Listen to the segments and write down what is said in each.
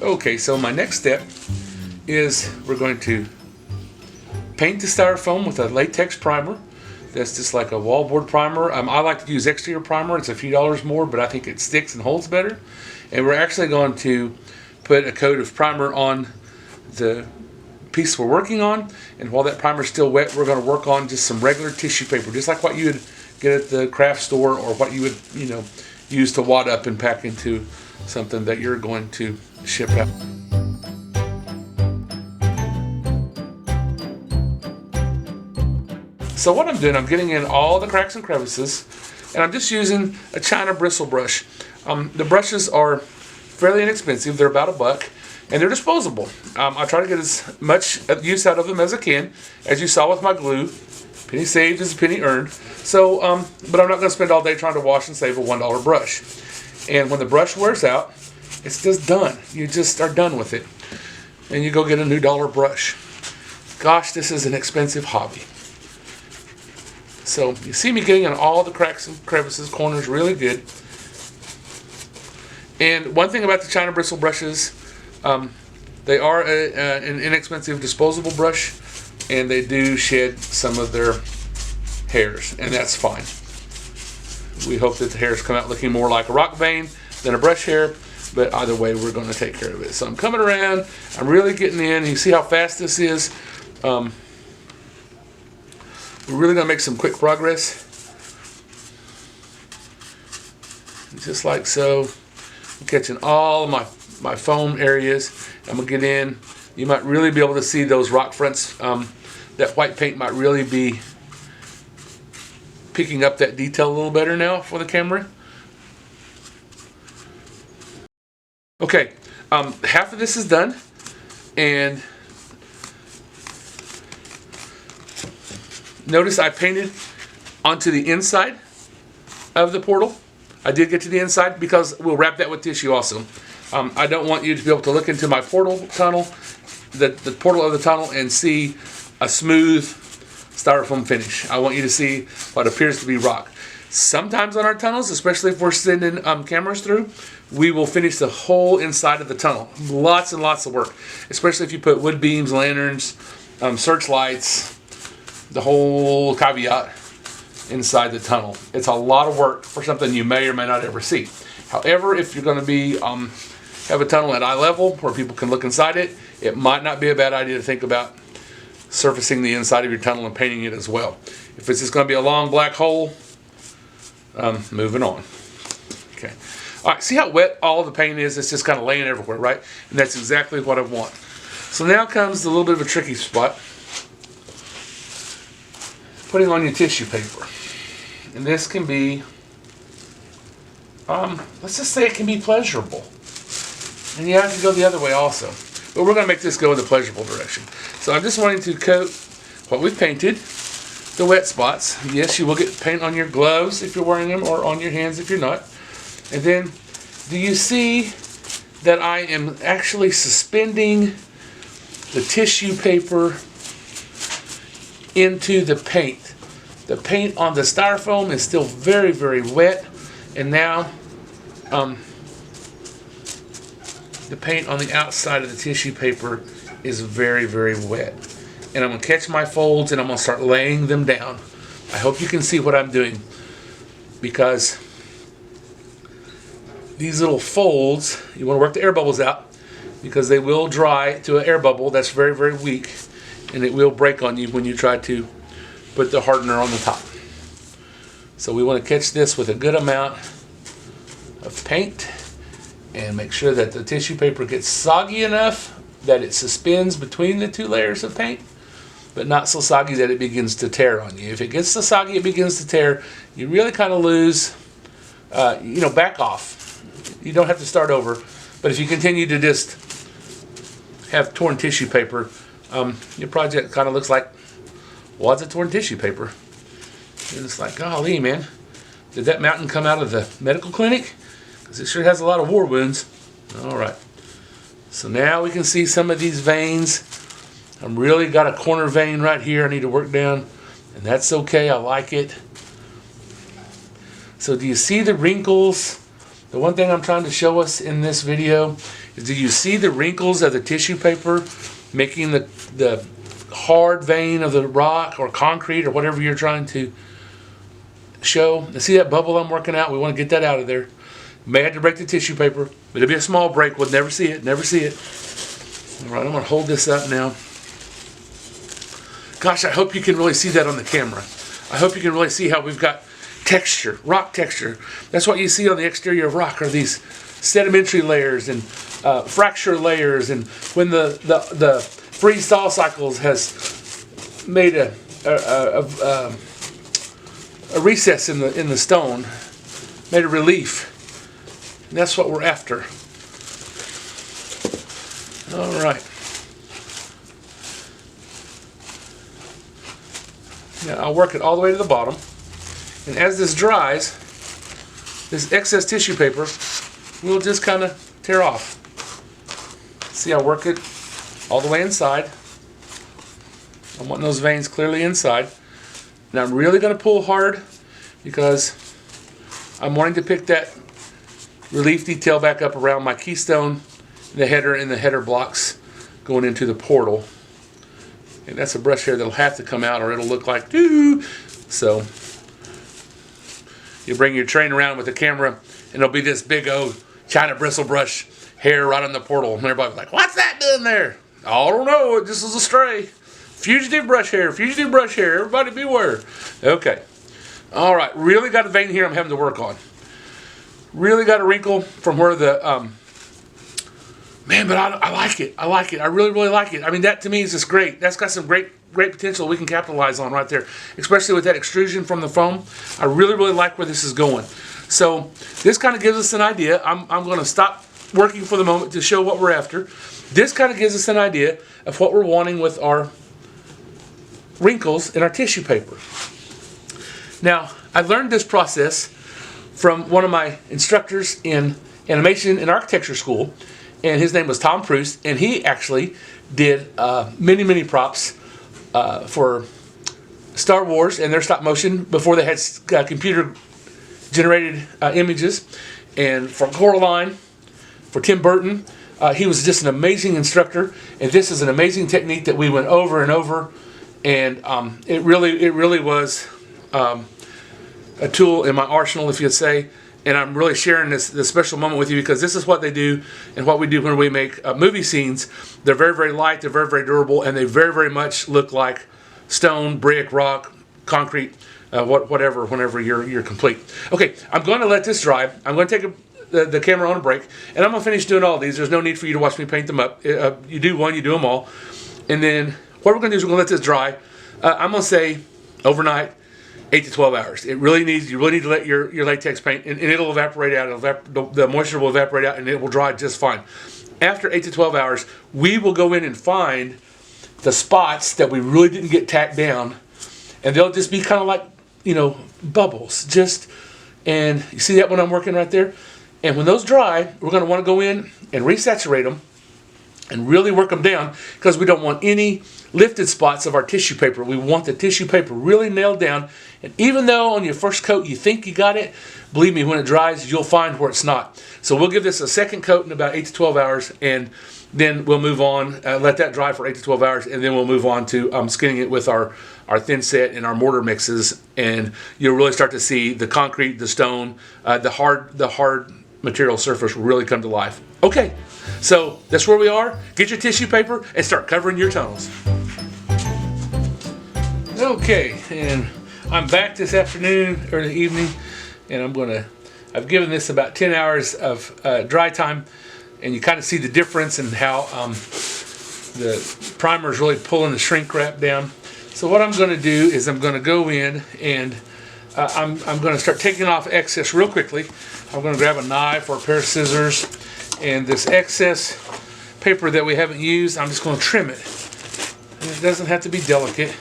Okay, so my next step is we're going to paint the styrofoam with a latex primer. That's just like a wallboard primer. I like to use exterior primer. It's a few dollars more, but I think it sticks and holds better. And we're actually going to put a coat of primer on the piece we're working on. And while that primer's still wet, we're going to work on just some regular tissue paper, just like what you would get at the craft store, or what you would, use to wad up and pack into something that you're going to ship out. So what I'm doing, I'm getting in all the cracks and crevices, and I'm just using a China bristle brush. The brushes are fairly inexpensive. They're about $1, and they're disposable. I try to get as much use out of them as I can. As you saw with my glue, penny saved is a penny earned. So, but I'm not going to spend all day trying to wash and save a $1 brush. And when the brush wears out, it's just done. You just are done with it, and you go get a new $1 brush. Gosh, this is an expensive hobby. So you see me getting in all the cracks and crevices, corners really good. And one thing about the China bristle brushes, they are an inexpensive disposable brush, and they do shed some of their hairs, and that's fine. We hope that the hairs come out looking more like a rock vein than a brush hair, but either way we're going to take care of it. So I'm coming around, I'm really getting in. You see how fast this is? We're really going to make some quick progress. Just like so. I'm catching all of my foam areas. I'm going to get in. You might really be able to see those rock fronts. That white paint might really be picking up that detail a little better now for the camera. Okay, half of this is done, and notice I painted onto the inside of the portal. I did get to the inside because we'll wrap that with tissue also. I don't want you to be able to look into my portal tunnel, the portal of the tunnel, and see a smooth styrofoam finish. I want you to see what appears to be rock. Sometimes on our tunnels, especially if we're sending cameras through, we will finish the whole inside of the tunnel. Lots and lots of work, especially if you put wood beams, lanterns, searchlights, the whole caveat inside the tunnel. It's a lot of work for something you may or may not ever see. However, if you're going to be have a tunnel at eye level where people can look inside it, it might not be a bad idea to think about surfacing the inside of your tunnel and painting it as well. If it's just going to be a long black hole, moving on. Okay. All right, see how wet all the paint is? It's just kind of laying everywhere, right? And that's exactly what I want. So now comes a little bit of a tricky spot. Putting on your tissue paper. And this can be, let's just say it can be pleasurable. And you have to go the other way also. But we're going to make this go in the pleasurable direction. So I'm just wanting to coat what we've painted, the wet spots. Yes, you will get paint on your gloves if you're wearing them, or on your hands if you're not. And then, do you see that I am actually suspending the tissue paper into the paint? The paint on the styrofoam is still very, very wet, and now the paint on the outside of the tissue paper is very, very wet. And I'm going to catch my folds and I'm going to start laying them down. I hope you can see what I'm doing, because these little folds, you want to work the air bubbles out, because they will dry to an air bubble that's very, very weak, and it will break on you when you try to put the hardener on the top. So we want to catch this with a good amount of paint and make sure that the tissue paper gets soggy enough that it suspends between the two layers of paint, but not so soggy that it begins to tear on you. If it gets so soggy it begins to tear, you really kind of lose, back off. You don't have to start over, but if you continue to just have torn tissue paper, your project kind of looks like, well, it's a torn tissue paper. And it's like, golly, man, did that mountain come out of the medical clinic? Because it sure has a lot of war wounds. All right. So now we can see some of these veins. I'm really got a corner vein right here I need to work down, and that's okay. I like it. So do you see the wrinkles? The one thing I'm trying to show us in this video Do you see the wrinkles of the tissue paper making the hard vein of the rock or concrete or whatever you're trying to show? See that bubble I'm working out? We want to get that out of there. May have to break the tissue paper, but it'll be a small break. We'll never see it, never see it. All right, I'm going to hold this up now. Gosh, I hope you can really see that on the camera. I hope you can really see how we've got texture, rock texture. That's what you see on the exterior of rock, are these sedimentary layers and fracture layers. And when the freeze-thaw cycles has made a recess in the stone, made a relief. And that's what we're after. All right. Now I'll work it all the way to the bottom. And as this dries, this excess tissue paper will just kind of tear off. See, I work it all the way inside. I want those veins clearly inside. And I'm really going to pull hard because I'm wanting to pick that relief detail back up around my keystone, the header, and the header blocks going into the portal. And that's a brush hair that'll have to come out or it'll look like doo. So you bring your train around with the camera and it'll be this big old China bristle brush hair right on the portal. And everybody's like, what's that doing there? I don't know, it just was a stray. Fugitive brush hair, fugitive brush hair, everybody beware. Okay. All right, really got a vein here I'm having to work on. Really got a wrinkle from where the, man, but I like it. I like it. I really, really like it. I mean, that to me is just great. That's got some great potential we can capitalize on right there, especially with that extrusion from the foam. I really, really like where this is going. So this kind of gives us an idea. I'm going to stop working for the moment to show what we're after. This kind of gives us an idea of what we're wanting with our wrinkles in our tissue paper. Now, I learned this process from one of my instructors in animation and architecture school, and his name was Tom Proust, and he actually did many props for Star Wars and their stop motion before they had computer generated images, and for Coraline, for Tim Burton. He was just an amazing instructor, and this is an amazing technique that we went over and over, and it really was a tool in my arsenal, if you'd say. And I'm really sharing this special moment with you because this is what they do and what we do when we make movie scenes. They're very, very light, they're very, very durable, and they very, very much look like stone, brick, rock, concrete, whatever, whenever you're complete. Okay, I'm going to let this dry. I'm going to take the camera on a break, and I'm going to finish doing all these. There's no need for you to watch me paint them up. You do one, you do them all. And then what we're going to do is we're going to let this dry. I'm going to say overnight, 8 to 12 hours. You really need to let your latex paint, and it'll evaporate out. The moisture will evaporate out, and it will dry just fine. After 8 to 12 hours, we will go in and find the spots that we really didn't get tacked down, and they'll just be kind of like, bubbles. And you see that when I'm working right there? And when those dry, we're going to want to go in and resaturate them and really work them down because we don't want any lifted spots of our tissue paper. We want the tissue paper really nailed down. And even though on your first coat you think you got it, believe me, when it dries, you'll find where it's not. So we'll give this a second coat in about 8 to 12 hours, and then we'll move on, let that dry for 8 to 12 hours, and then we'll move on to skinning it with our thin set and our mortar mixes, and you'll really start to see the concrete, the stone, the hard material surface will really come to life. Okay, so that's where we are. Get your tissue paper and start covering your tunnels. Okay, and I'm back this afternoon or the evening, and I've given this about 10 hours of dry time, and you kind of see the difference in how the primer is really pulling the shrink wrap down. So what I'm going to do is I'm going to go in and I'm going to start taking off excess real quickly. I'm going to grab a knife or a pair of scissors, and this excess paper that we haven't used, I'm just going to trim it. And it doesn't have to be delicate.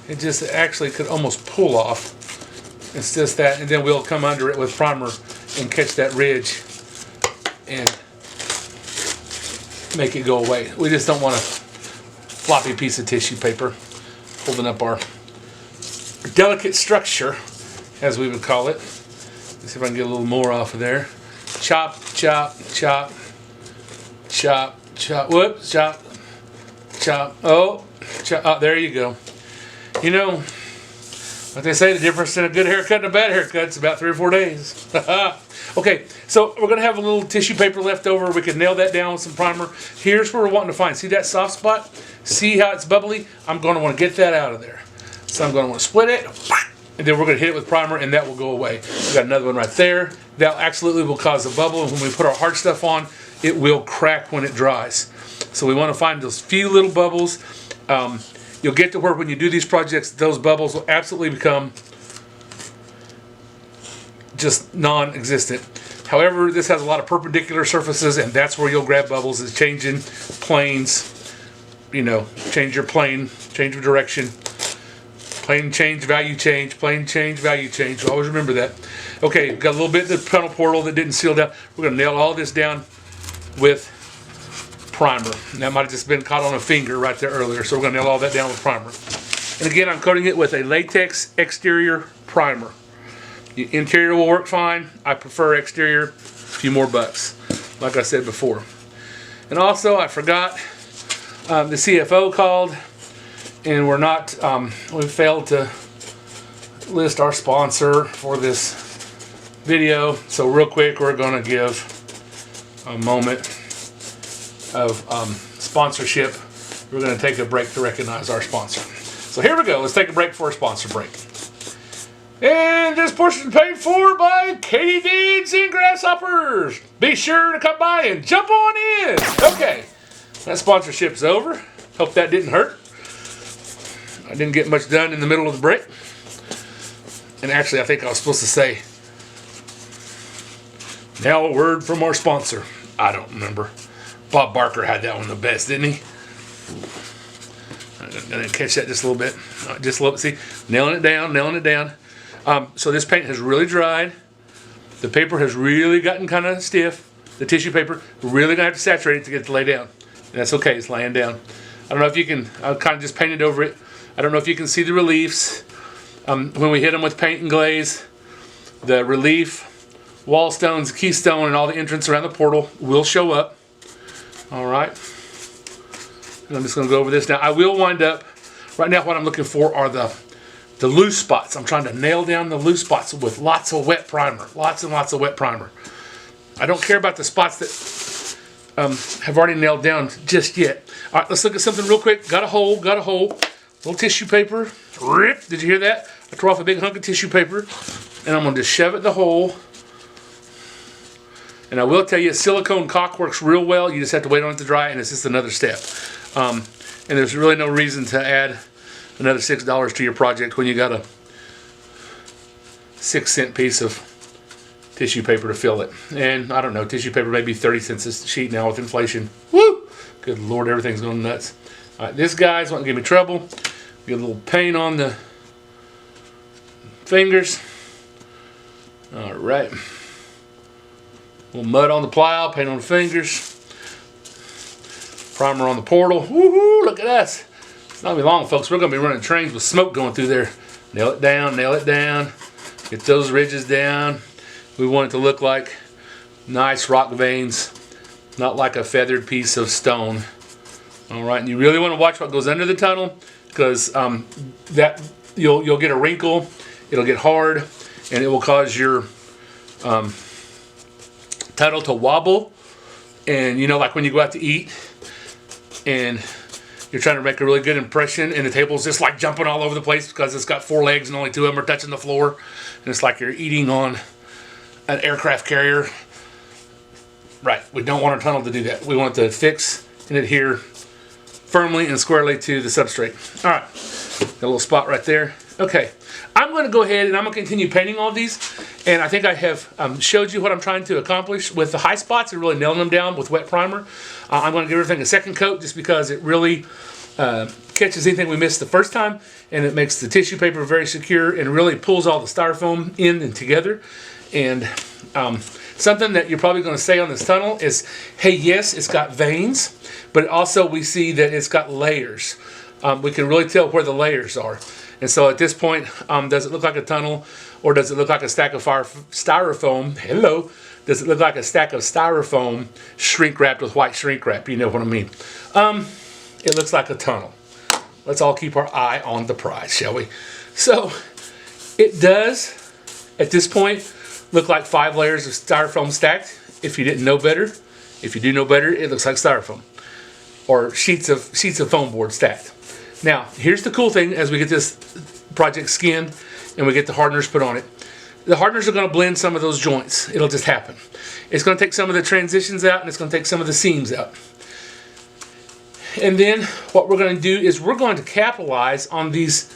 It just actually could almost pull off. It's just that, and then we'll come under it with primer and catch that ridge and make it go away. We just don't want a floppy piece of tissue paper holding up our delicate structure, as we would call it. Let's see if I can get a little more off of there. Chop, chop, chop, chop, chop, whoops, chop, chop, oh, chop, oh, there you go. You know, like they say, the difference in a good haircut and a bad haircut is about 3 or 4 days. Okay, so we're going to have a little tissue paper left over. We can nail that down with some primer. Here's where we're wanting to find. See that soft spot? See how it's bubbly? I'm going to want to get that out of there. So I'm going to want to split it, and then we're going to hit it with primer, and that will go away. We got another one right there. That absolutely will cause a bubble, and when we put our hard stuff on, it will crack when it dries. So we want to find those few little bubbles. You'll get to where when you do these projects, those bubbles will absolutely become just non-existent. However, this has a lot of perpendicular surfaces, and that's where you'll grab bubbles, is changing planes. You know, change your plane, change your direction. Plane change, value change, plane change, value change. Always remember that. Okay, got a little bit of the tunnel portal that didn't seal down. We're going to nail all this down with primer. And that might have just been caught on a finger right there earlier, so we're going to nail all that down with primer. And again, I'm coating it with a latex exterior primer. The interior will work fine. I prefer exterior. A few more bucks, like I said before. And also, I forgot, the CFO called, and we're not, we failed to list our sponsor for this video. So real quick, we're going to give a moment of sponsorship. We're going to take a break to recognize our sponsor. So here we go. Let's take a break for a sponsor break. And this portion is paid for by Katydids and Grasshoppers. Be sure to come by and jump on in. Okay, that sponsorship's over. Hope that didn't hurt. I didn't get much done in the middle of the break. And actually, I think I was supposed to say, now a word from our sponsor. I don't remember. Bob Barker had that one the best, didn't he? I didn't catch that just a little bit. Just a little bit. See, nailing it down, nailing it down. So this paint has really dried. The paper has really gotten kind of stiff. The tissue paper, we're really going to have to saturate it to get it to lay down. And that's okay, it's laying down. I don't know if you can, I'll kind of just painted over it. I don't know if you can see the reliefs. When we hit them with paint and glaze, the relief, wall stones, keystone, and all the entrance around the portal will show up. All right. And I'm just going to go over this now. I will wind up, right now what I'm looking for are the loose spots. I'm trying to nail down the loose spots with lots of wet primer. Lots and lots of wet primer. I don't care about the spots that have already nailed down just yet. All right, let's look at something real quick. Got a hole, got a hole. Little tissue paper. Rip. Did you hear that? I tore off a big hunk of tissue paper, and I'm going to just shove it in the hole. And I will tell you, silicone caulk works real well. You just have to wait on it to dry, and it's just another step. And there's really no reason to add another $6 to your project when you got a 6-cent piece of tissue paper to fill it. And I don't know, tissue paper may be 30 cents a sheet now with inflation. Woo! Good Lord, everything's going nuts. All right, this guy's wanting to give me trouble. Get a little paint on the fingers. All right. A little mud on the plow, paint on the fingers. Primer on the portal. Woohoo! Look at us. It's not gonna be long, folks. We're gonna be running trains with smoke going through there. Nail it down, nail it down. Get those ridges down. We want it to look like nice rock veins, not like a feathered piece of stone. All right, and you really want to watch what goes under the tunnel, because that you'll get a wrinkle, it'll get hard, and it will cause your tunnel to wobble. And you know, like when you go out to eat and you're trying to make a really good impression, and the table's just like jumping all over the place because it's got 4 legs and only 2 of them are touching the floor, and it's like you're eating on an aircraft carrier. Right, we don't want our tunnel to do that. We want it to fix and adhere firmly and squarely to the substrate. All right, got a little spot right there. Okay, I'm going to go ahead and I'm going to continue painting all these, and I think I have showed you what I'm trying to accomplish with the high spots and really nailing them down with wet primer. I'm going to give everything a second coat just because it really catches anything we missed the first time, and it makes the tissue paper very secure and really pulls all the styrofoam in and together. And something that you're probably going to say on this tunnel is, hey, yes, it's got veins, but also we see that it's got layers. We can really tell where the layers are. And so at this point, does it look like a tunnel, or does it look like a stack of styrofoam, hello, does it look like a stack of styrofoam shrink wrapped with white shrink wrap? You know what I mean. It looks like a tunnel. Let's all keep our eye on the prize, shall we? So it does, at this point, look like 5 layers of styrofoam stacked. If you didn't know better, if you do know better, it looks like styrofoam or sheets of foam board stacked. Now, here's the cool thing: as we get this project skinned and we get the hardeners put on it, the hardeners are going to blend some of those joints. It'll just happen. It's going to take some of the transitions out, and it's going to take some of the seams out. And then what we're going to do is we're going to capitalize on these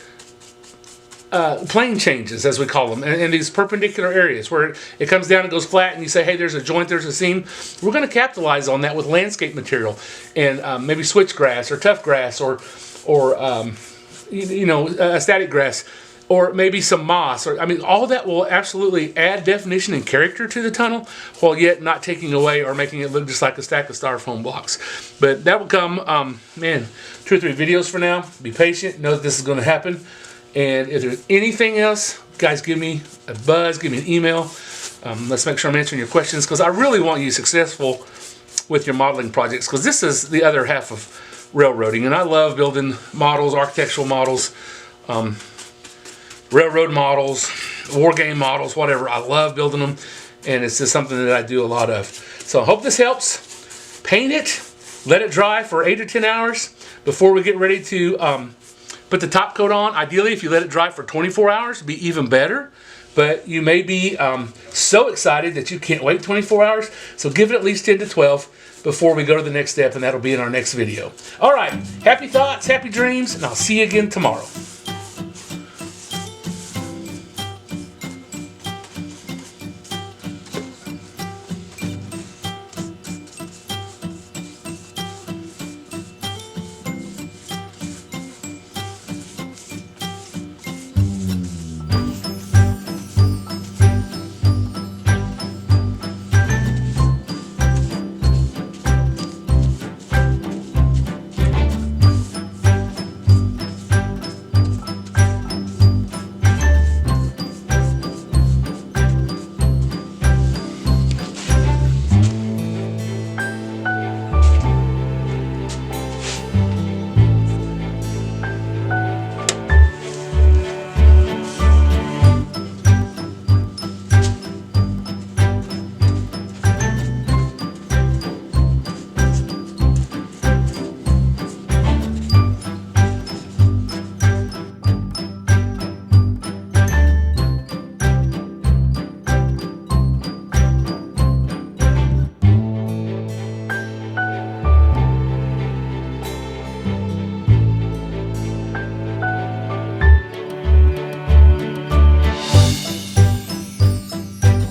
plane changes, as we call them, and these perpendicular areas where it comes down and goes flat, and you say, hey, there's a joint, there's a seam. We're going to capitalize on that with landscape material and maybe switchgrass or tough grass or static grass, or maybe some moss. Or, I mean, all that will absolutely add definition and character to the tunnel, while yet not taking away or making it look just like a stack of styrofoam blocks. But that will come, 2 or 3 videos for now. Be patient. Know that this is going to happen. And if there's anything else, guys, give me a buzz, give me an email. Let's make sure I'm answering your questions, because I really want you successful with your modeling projects, because this is the other half of railroading. And I love building models, architectural models, railroad models, war game models, whatever. I love building them, and it's just something that I do a lot of. So I hope this helps. Paint it, let it dry for 8 or 10 hours before we get ready to put the top coat on. Ideally, if you let it dry for 24 hours, it'd be even better. But you may be so excited that you can't wait 24 hours. So give it at least 10 to 12 before we go to the next step, and that'll be in our next video. All right, happy thoughts, happy dreams, and I'll see you again tomorrow.